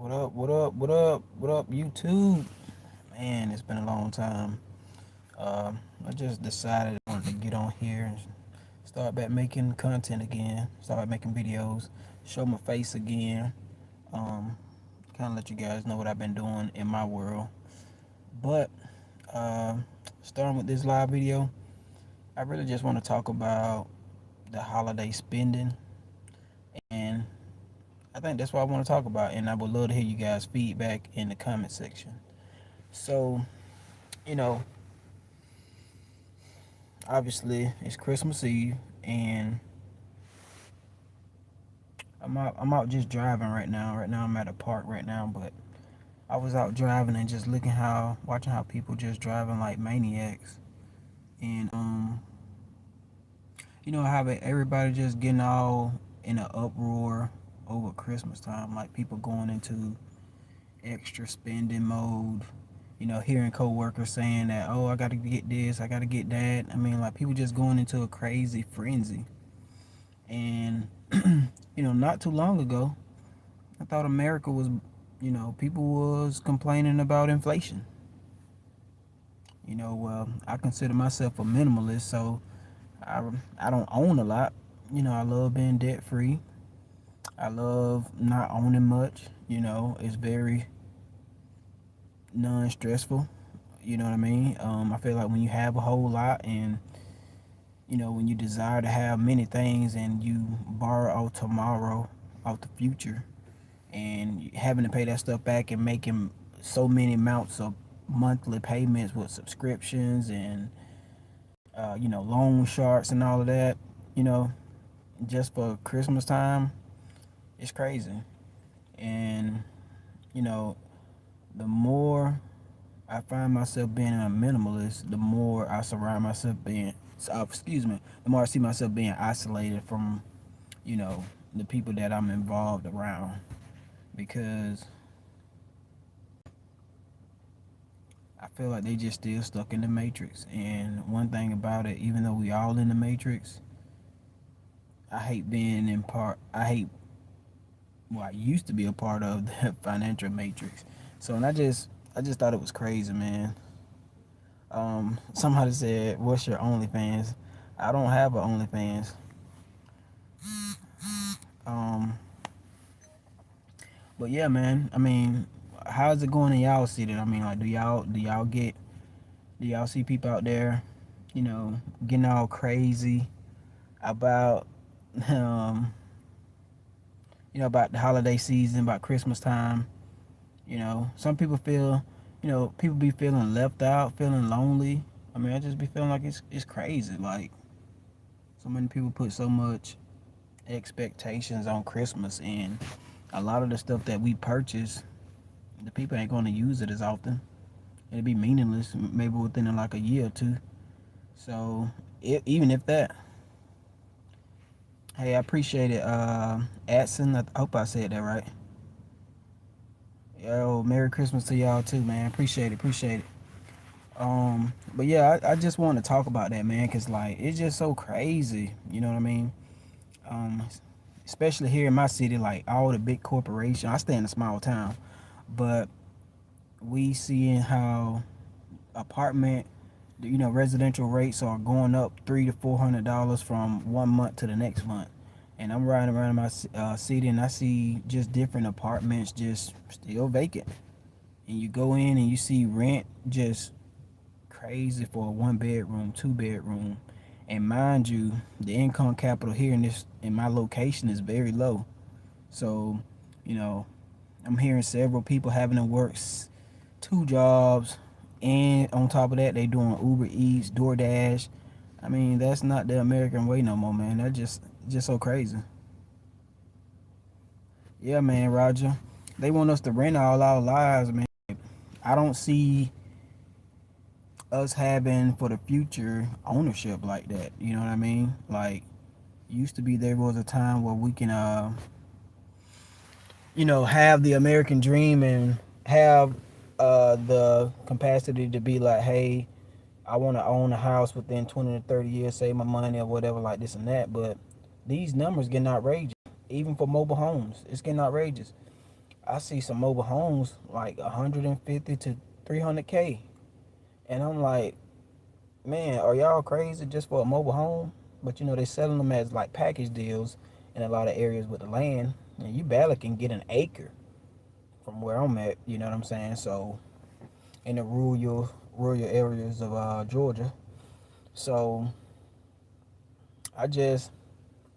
What up? What up? What up? What up, YouTube? Man, it's been a long time. I just decided I wanted to get on here and start back making content again. Start making videos, show my face again. Um, kind of let you guys know what I've been doing in my world. But uh, starting with this live video, I really just want to talk about the holiday spending, and I think that's what I want to talk about. And I would love to hear you guys' feedback in the comment section. So, you know, obviously it's Christmas Eve, and I'm out just driving right now. Right now I'm at a park right now, but I was out driving and just watching how people just driving like maniacs, and how everybody just getting all in an uproar over Christmas time, like people going into extra spending mode. Hearing coworkers saying that, oh, I got to get this, I got to get that. I mean, like people just going into a crazy frenzy. And not too long ago, I thought America was, people was complaining about inflation. Well, I consider myself a minimalist, so I I don't own a lot. I love being debt free. I love not owning much. It's very non-stressful. You know what I mean? I feel like when you have a whole lot, and when you desire to have many things and you borrow out tomorrow, out the future, and having to pay that stuff back and making so many amounts of monthly payments with subscriptions and loan sharks and all of that, you know, just for Christmas time, it's crazy. And you know, the more I find myself being a minimalist, the more I surround myself being, the more I see myself being isolated from, you know, the people that I'm involved around, because I feel like they just still stuck in the matrix. And one thing about it, even though we all in the matrix, I hate being in part. I used to be a part of the financial matrix. So, and I just thought it was crazy, man. Somebody said, "What's your OnlyFans?" I don't have an OnlyFans. Um, but yeah, man. I mean, how's it going in y'all city? I mean, like, do y'all see people out there, getting all crazy about, um, about the holiday season, about Christmas time? Some people feel, people be feeling left out, feeling lonely. I mean, I just be feeling like it's crazy. Like, so many people put so much expectations on Christmas, and a lot of the stuff that we purchase, the people ain't going to use it as often. It'll be meaningless, maybe within like a year or two. So, even if that, hey, I appreciate it, Adson. I hope I said that right. Yo, Merry Christmas to y'all too, man. Appreciate it, appreciate it. But yeah, I just want to talk about that, man, cause like it's just so crazy. You know what I mean? Um, Especially here in my city, like all the big corporations. I stay in a small town, but we seeing how apartment, residential rates are going up $300 to $400 from one month to the next month. And I'm riding around my city, and I see just different apartments just still vacant. And you go in and you see rent just crazy for a 1 bedroom, 2 bedroom. And mind you, the income capital here in my location is very low. So, you know, I'm hearing several people having to work two jobs, and on top of that, they doing Uber Eats, DoorDash. I mean, that's not the American way no more, man. That's just so crazy. Yeah, man, Roger. They want us to rent all our lives, man. I don't see us having for the future ownership like that. You know what I mean? Like, used to be, there was a time where we can have the American dream and have the capacity to be like, hey, I want to own a house within 20 to 30 years, save my money or whatever, like this and that. But these numbers getting outrageous, even for mobile homes. It's getting outrageous. I see some mobile homes like 150 to 300K, and I'm like, man, are y'all crazy just for a mobile home? But you know they selling them as like package deals in a lot of areas with the land, and you barely can get an acre from where I'm at. You know what I'm saying? So in the rural areas of Georgia. So I just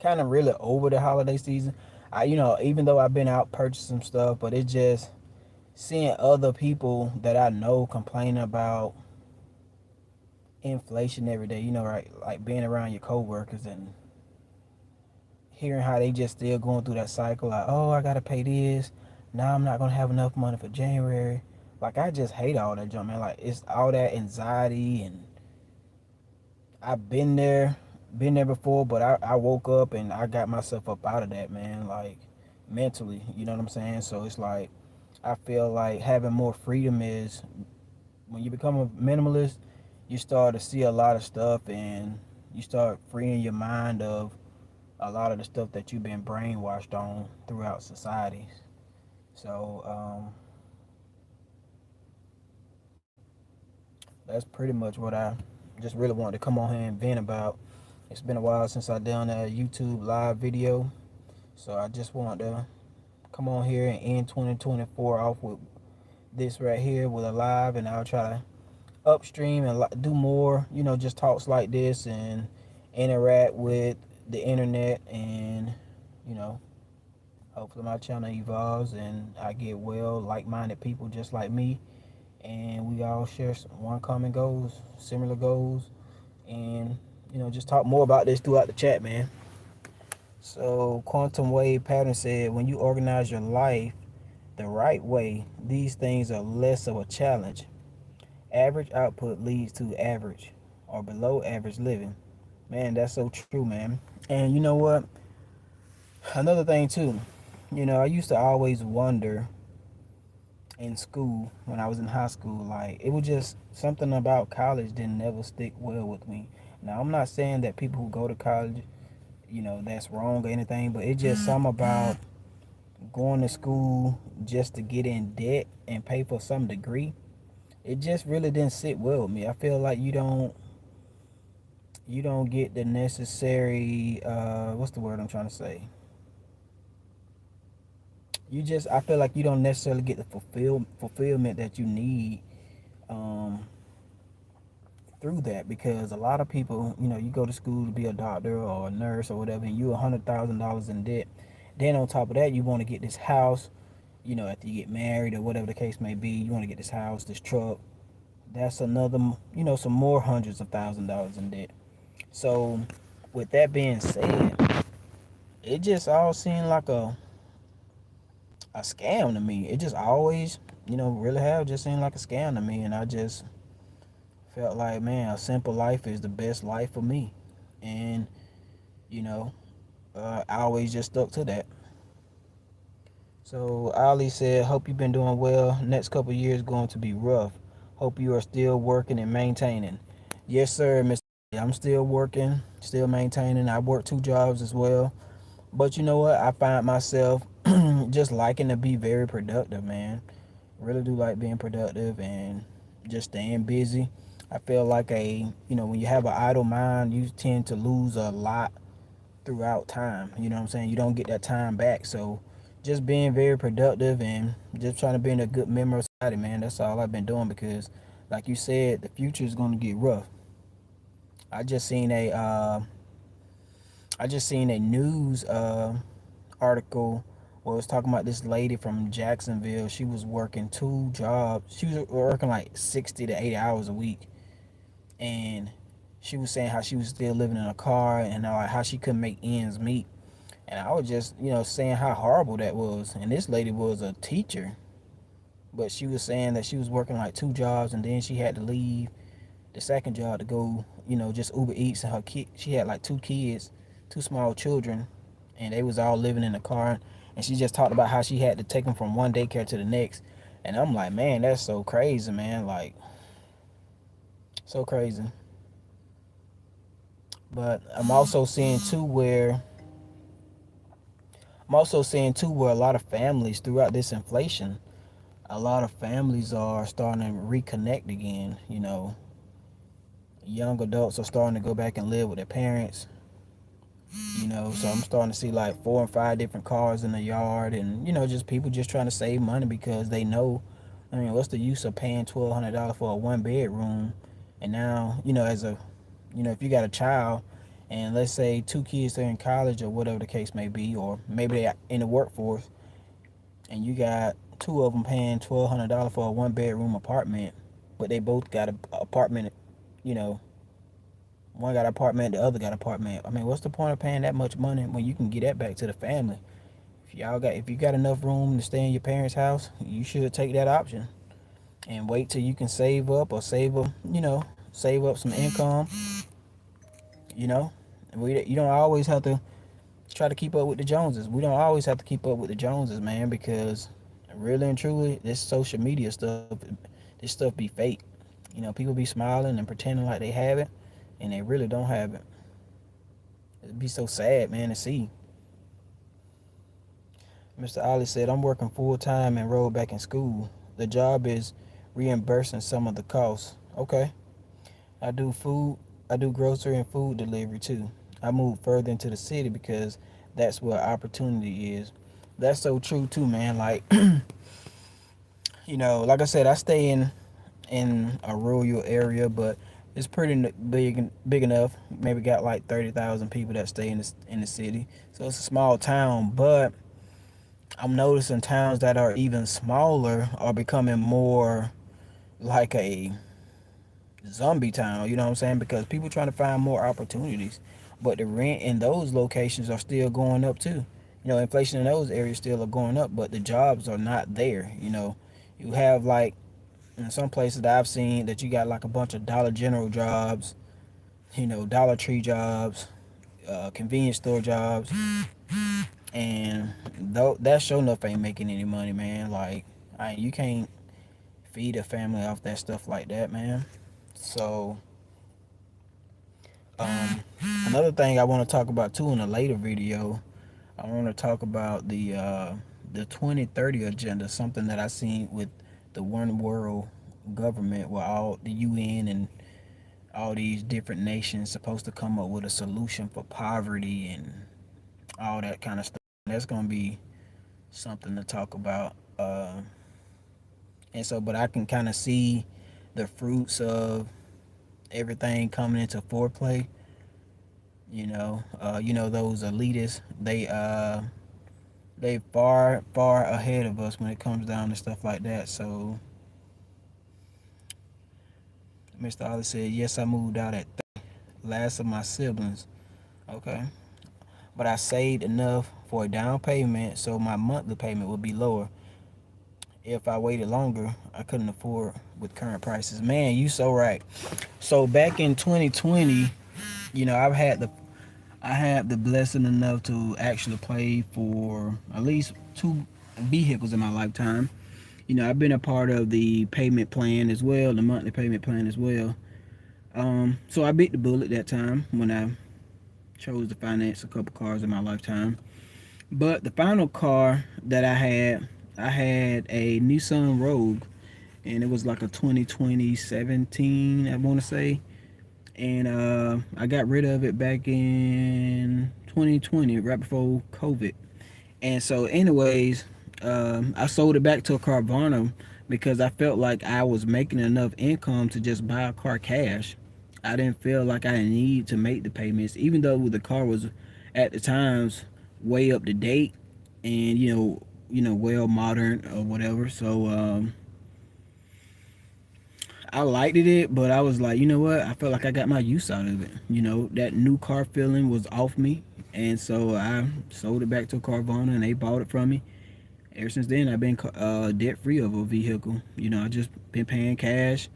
kind of really over the holiday season. Even though I've been out purchasing stuff, but it just seeing other people that I know complain about inflation every day. Right? Like being around your coworkers and hearing how they just still going through that cycle. Like, oh, I gotta pay this. Now I'm not gonna have enough money for January. Like I just hate all that junk, man. Like it's all that anxiety, and I've been there before, but I woke up and I got myself up out of that, man. Like mentally, you know what I'm saying? So it's like I feel like having more freedom is when you become a minimalist, you start to see a lot of stuff and you start freeing your mind of a lot of the stuff that you've been brainwashed on throughout society. So that's pretty much what I just really wanted to come on here and vent about. It's been a while since I done a YouTube live video, so I just want to come on here and end 2024 off with this right here with a live, and I'll try to upstream and do more, just talks like this and interact with the internet, and you know, hopefully my channel evolves and I get like-minded people just like me, and we all share one common goals, similar goals, and just talk more about this throughout the chat, man. So Quantum Wave Pattern said, when you organize your life the right way, these things are less of a challenge. Average output leads to average or below average living. Man, that's so true, man. And you know what? Another thing too, I used to always wonder in school when I was in high school, like it was just something about college didn't never stick well with me. Now I'm not saying that people who go to college, that's wrong or anything, but it's just something about going to school just to get in debt and pay for some degree. It just really didn't sit well with me. I feel like you don't get the necessary what's the word I'm trying to say? I feel like you don't necessarily get the fulfillment that you need um through that, because a lot of people, you go to school to be a doctor or a nurse or whatever, and you $100,000 in debt. Then on top of that, you want to get this house, after you get married or whatever the case may be, you want to get this house, this truck. That's another, some more hundreds of $1,000s in debt. So with that being said, it just all seemed like a scam to me. It just always, really have just seemed like a scam to me, and I just felt like, man, a simple life is the best life for me, and you know, I always just stuck to that. So Ali said, "Hope you've been doing well. Next couple years going to be rough. Hope you are still working and maintaining." Yes, sir, Mr. I'm still working, still maintaining. I work two jobs as well. But you know what? I find myself just liking to be very productive, man. Really do like being productive and just staying busy. I feel like when you have an idle mind, you tend to lose a lot throughout time. You know what I'm saying? You don't get that time back. So just being very productive and just trying to be in a good memory of society, man. That's all I've been doing, because, like you said, the future is going to get rough. I just seen a news article where it was talking about this lady from Jacksonville. She was working two jobs. She was working like 60 to 80 hours a week, and she was saying how she was still living in a car and how she couldn't make ends meet. And I was just, saying how horrible that was. And this lady was a teacher, but she was saying that she was working like two jobs, and then she had to leave the second job to go, just Uber Eats. And her kid, she had like two kids, two small children, and they was all living in the car. And she just talked about how she had to take them from one daycare to the next. And I'm like, man, that's so crazy, man. Like, so crazy. But I'm also seeing too where I'm also seeing too where a lot of families throughout this inflation, a lot of families are starting to reconnect again. Young adults are starting to go back and live with their parents. So I'm starting to see like 4 and 5 different cars in the yard, and just people just trying to save money because they know. I mean, what's the use of paying $1,200 for a 1 bedroom? And now, if you got a child, and let's say 2 kids are in college or whatever the case may be, or maybe they're in the workforce, and you got two of them paying $1,200 for a 1 bedroom apartment, but they both got an apartment, you know, one got an apartment, the other got an apartment. I mean, what's the point of paying that much money when you can get that back to the family? If you got enough room to stay in your parents' house, you should take that option and wait till you can save up or save up some income. You know, you don't always have to try to keep up with the Joneses. We don't always have to keep up with the Joneses, man, because really and truly, this social media stuff, this stuff be fake. People be smiling and pretending like they have it, and they really don't have it. It'd be so sad, man, to see. Mr. Ali said, I'm working full time and enrolled back in school. The job is reimbursing some of the costs. Okay. I do food, I do grocery and food delivery too. I moved further into the city because that's where opportunity is. That's so true too, man. Like, like I said, I stay in a rural area, but it's pretty big enough. Maybe got like 30,000 people that stay in the city, so it's a small town. But I'm noticing towns that are even smaller are becoming more like a zombie town. You know what I'm saying? Because people trying to find more opportunities, but the rent in those locations are still going up too. Inflation in those areas still are going up, but the jobs are not there. You have like in some places that I've seen that you got like a bunch of Dollar General jobs, Dollar Tree jobs, convenience store jobs, and that sure enough ain't making any money, man. Like, you can't feed a family off that stuff like that, man. So, um, another thing I want to talk about too in a later video, I want to talk about the 2030 agenda, something that I seen with the one world government, where all the UN and all these different nations supposed to come up with a solution for poverty and all that kind of stuff. That's gonna be something to talk about. And so, but I can kind of see the fruits of everything coming into foreplay. Those elitists, they far ahead of us when it comes down to stuff like that. So Mr. Ollie said, yes, I moved out at 30, last of my siblings. Okay. But I saved enough for a down payment so my monthly payment would be lower. If I waited longer, I couldn't afford with current prices. Man, you so right. So back in 2020, I had the blessing enough to actually pay for at least two vehicles in my lifetime. I've been a part of the payment plan as well, the monthly payment plan as well. So I bit the bullet that time when I chose to finance a couple cars in my lifetime. But the final car that I had a Nissan Rogue, and it was like a 2020 17, I want to say. And I got rid of it back in 2020, right before COVID. And so, anyways, I sold it back to a Carvana because I felt like I was making enough income to just buy a car cash. I didn't feel like I needed to make the payments, even though the car was at the times way up to date and well modern or whatever. So I liked it, but I was like, you know what? I felt like I got my use out of it. That new car feeling was off me, and so I sold it back to Carvana, and they bought it from me. Ever since then, I've been debt free of a vehicle. I just been paying cash.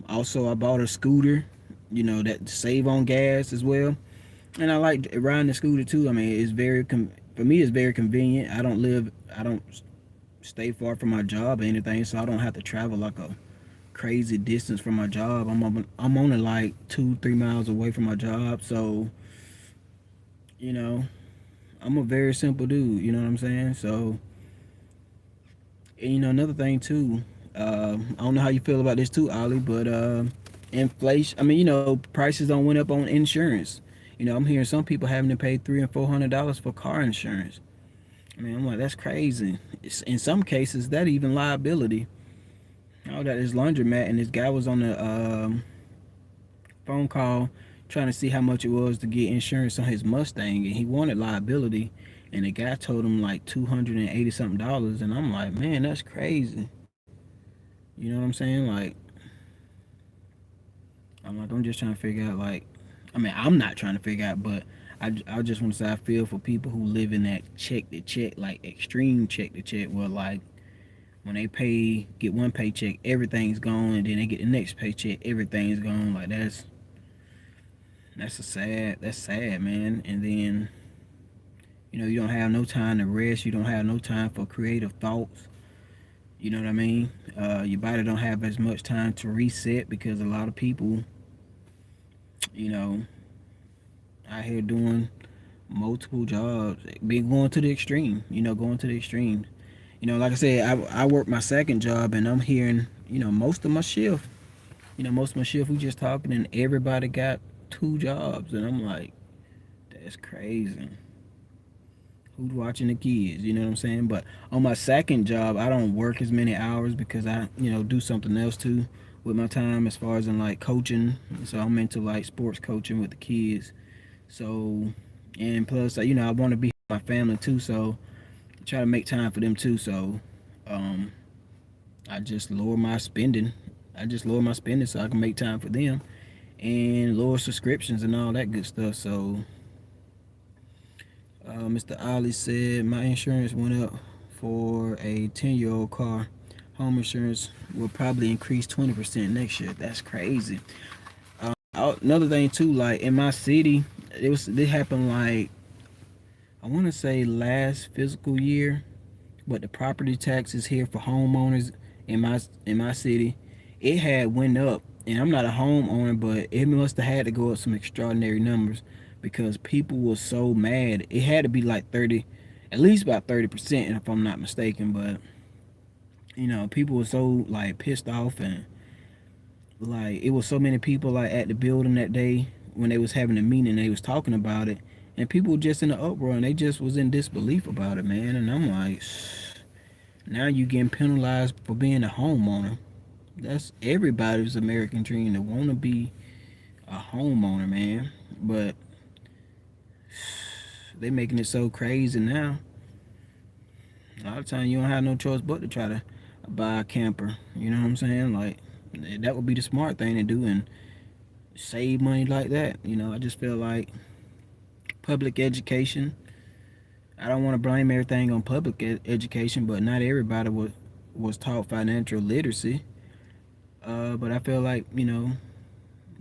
Also, I bought a scooter, that save on gas as well, and I like riding the scooter too. I mean, for me, it's very convenient. I don't stay far from my job or anything, so I don't have to travel like a crazy distance from my job. I'm only like 2-3 miles away from my job, so you know I'm a very simple dude. You know what I'm saying? So, and, another thing too. I don't know how you feel about this too, Ollie, but inflation. I mean, prices don't went up on insurance. I'm hearing some people having to pay $300 and $400 for car insurance. I mean, I'm like, that's crazy. In some cases, that even liability. I was at this laundromat, and this guy was on the phone call trying to see how much it was to get insurance on his Mustang, and he wanted liability, and the guy told him like $280 something dollars, and I'm like, man, that's crazy. You know what I'm saying? I'm just trying to figure out, I mean, I'm not trying to figure out, but I just want to say I feel for people who live in that check to check, like extreme check to check, where like when they get one paycheck, everything's gone, and then they get the next paycheck, everything's gone. Like that's sad, man. And then you don't have no time to rest. You don't have no time for creative thoughts. You know what I mean? Your body don't have as much time to reset because a lot of people, you know, out here doing multiple jobs, be going to the extreme. Going to the extreme. Like I said, I work my second job, and I'm hearing, most of my shift. Most of my shift, we just talking, and everybody got two jobs, and I'm like, that's crazy. Who's watching the kids? You know what I'm saying? But on my second job, I don't work as many hours because I, do something else too with my time as far as in like coaching. So I'm into like sports coaching with the kids. So, and plus, I want to be with my family too. So I try to make time for them too. So, um, I just lower my spending. I just lower my spending so I can make time for them and lower subscriptions and all that good stuff. So, Mr. Ali said my insurance went up for a 10-year-old car. Home insurance will probably increase 20% next year. That's crazy. Another thing too, like in my city, it happened like I want to say last fiscal year, but the property taxes here for homeowners in my city, it had went up. And I'm not a homeowner, but it must have had to go up some extraordinary numbers because people were so mad. It had to be like 30, at least about 30%, if I'm not mistaken. But people were so like pissed off, and like it was so many people like at the building that day when they was having a meeting. They was talking about it, and people were just in the uproar, and they just was in disbelief about it, man. And I'm like, now you getting penalized for being a homeowner. That's everybody's American dream to want to be a homeowner, man. But they making it so crazy now. A lot of times you don't have no choice but to try to buy a camper. You know what I'm saying? Like that would be the smart thing to do and save money like that. I just feel like public education. I don't want to blame everything on public education, but not everybody was taught financial literacy. But I feel like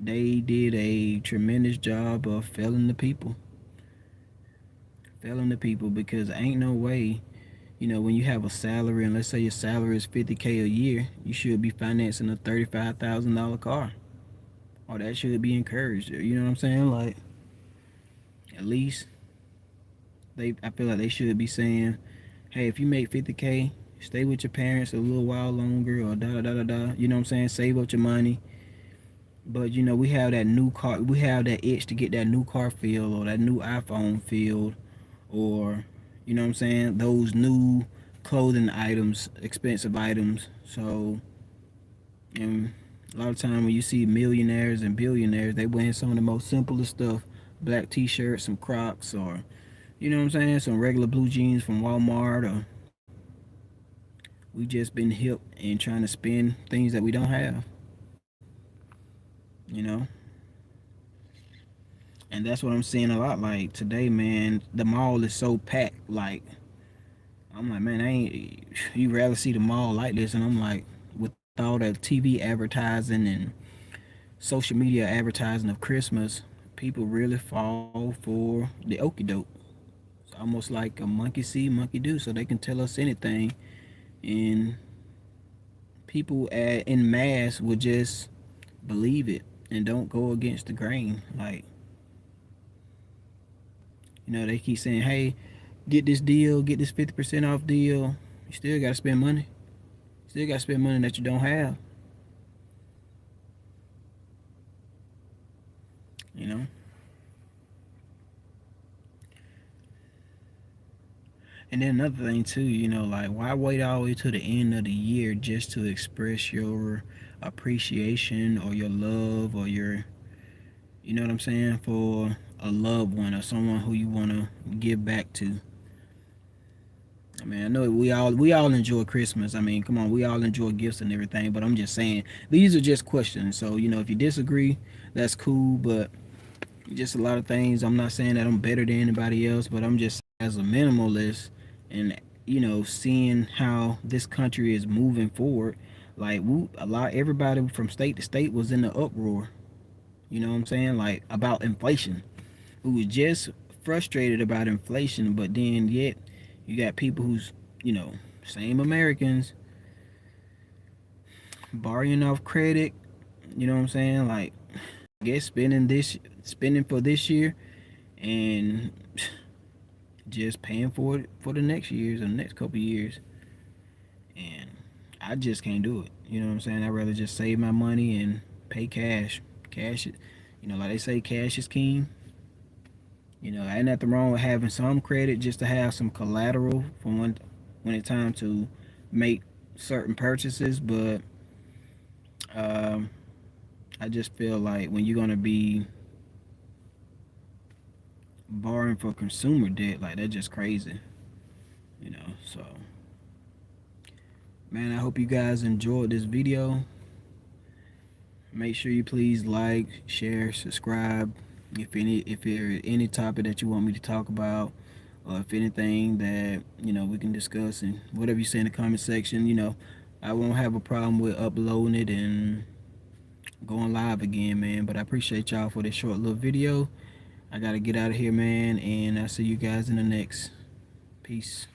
they did a tremendous job of failing the people because ain't no way, when you have a salary and let's say your salary is 50K a year, you should be financing a $35,000 car, or that should be encouraged. You know what I'm saying? Like at least I feel like they should be saying, hey, if you make 50K, stay with your parents a little while longer, or da da da da da. You know what I'm saying? Save up your money. But we have that new car. We have that itch to get that new car feel or that new iPhone feel, or what I'm saying, those new clothing items, expensive items. So, and a lot of time when you see millionaires and billionaires, they wearing some of the most simplest stuff: black T-shirts, some Crocs, or what I'm saying, some regular blue jeans from Walmart. Or we just been hip and trying to spend things that we don't have. You know. And that's what I'm seeing a lot. Like today, man, the mall is so packed. Like I'm like, man, I ain't. You rarely see the mall like this, and I'm like, with all the TV advertising and social media advertising of Christmas, people really fall for the okey doke. It's almost like a monkey see, monkey do, so they can tell us anything, and people in mass will just believe it and don't go against the grain. Like They keep saying, hey, get this deal, get this 50% off deal. You still got to spend money. Still got to spend money that you don't have. You know. And then another thing too, like why wait all the way to the end of the year just to express your appreciation or your love or your, you know what I'm saying, for a loved one or someone who you want to give back to. I mean, I know we all enjoy Christmas. I mean, come on, we all enjoy gifts and everything. But I'm just saying, these are just questions. So if you disagree, that's cool. But just a lot of things. I'm not saying that I'm better than anybody else, but I'm just as a minimalist, and seeing how this country is moving forward. Like everybody from state to state was in the uproar. You know what I'm saying? Like about inflation, who was just frustrated about inflation, but then yet you got people who's same Americans borrowing off credit. You know what I'm saying? Like, I guess spending for this year and just paying for it for the next years or the next couple years. And I just can't do it. You know what I'm saying? I'd rather just save my money and pay cash. Cash it. Like they say, cash is king. Ain't nothing wrong with having some credit just to have some collateral for when it's time to make certain purchases. But um, I just feel like when you're gonna be borrowing for consumer debt, like that's just crazy. So man, I hope you guys enjoyed this video. Make sure you please like, share, subscribe. If there any topic that you want me to talk about, or if anything that we can discuss, and whatever you say in the comment section, I won't have a problem with uploading it and going live again, man. But I appreciate y'all for this short little video. I gotta get out of here, man, and I'll see you guys in the next. Peace.